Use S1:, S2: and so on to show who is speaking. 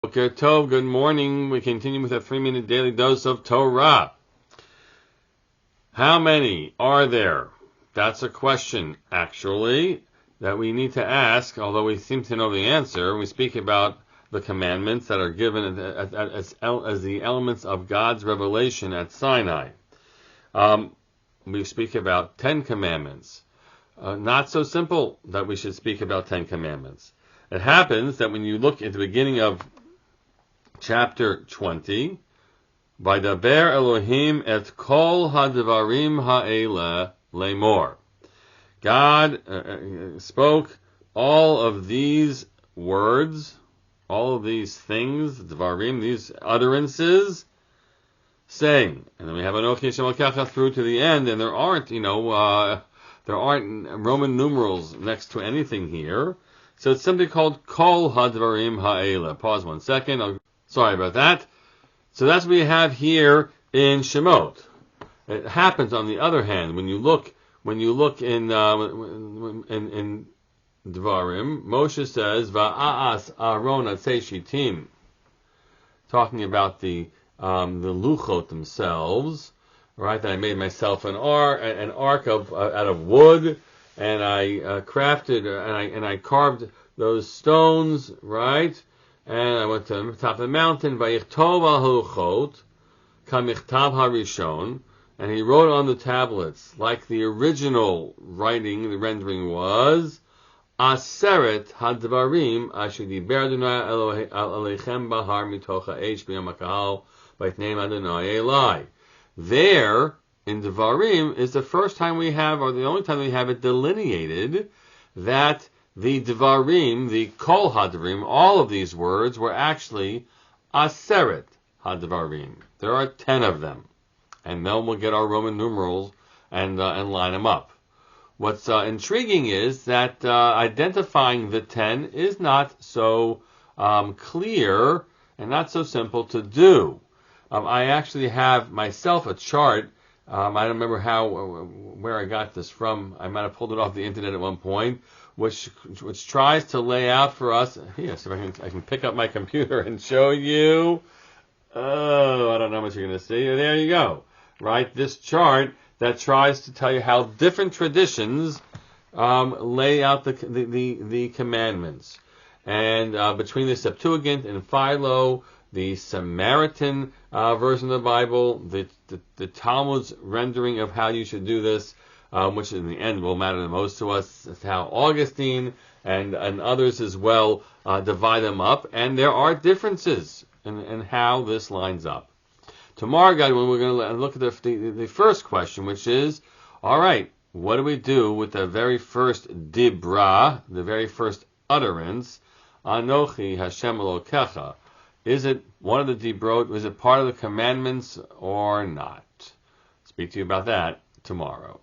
S1: Boker Tov, good morning. We continue with a 3-minute daily dose of Torah. How many are there? That's a question, actually, that we need to ask, although we seem to know the answer. We speak about the commandments that are given as the elements of God's revelation at Sinai. We speak about 10 commandments. Not so simple that we should speak about 10 commandments. It happens that when you look at the beginning of chapter 20, Vaydaber Elohim et kol hadvarim ha'ela lemor. God spoke all of these words, all of these things, dvarim, these utterances, saying, and then we have Anochi Hashem Elokecha through to the end, and there aren't Roman numerals next to anything here, so it's simply called Kol Hadvarim Ha'ela. Pause 1 second. Sorry about that. So that's what we have here in Shemot. It happens, on the other hand, when you look in Dvarim, Moshe says, Va'as Aaron atzei shitim, talking about the luchot themselves, right? That I made myself an ark out of wood, and I crafted and I carved those stones, right? And I went to the top of the mountain, Vayichtov al haluchot, kamichtav harishon, and he wrote on the tablets, like the original writing, the rendering was, Aseret hadvarim asher diber Adonai Elohechem bahar mitocha eish b'yom hakahal v'yitneim Adonai Elai. There, in Devarim, is the first time we have, or the only time we have it delineated, that the Devarim, the Kol Hadvarim, all of these words were actually Aseret Hadvarim. There are 10 of them. And then we'll get our Roman numerals and line them up. What's intriguing is that identifying the 10 is not so clear and not so simple to do. I actually have myself a chart. I don't remember where I got this from. I might have pulled it off the internet at one point, which tries to lay out for us. Yes, if I can pick up my computer and show you. Oh, I don't know how much you're going to see. There you go. Right, this chart that tries to tell you how different traditions lay out the commandments, and between the Septuagint and Philo, the Samaritan version of the Bible, the Talmud's rendering of how you should do this, which in the end will matter the most to us, is how Augustine and others as well divide them up, and there are differences in how this lines up. Tomorrow, guys, when we're going to look at the first question, which is, all right, what do we do with the very first dibra, the very first utterance, Anochi Hashem Elokecha? Is it one of the dibrot? Is it part of the commandments or not? Speak to you about that tomorrow.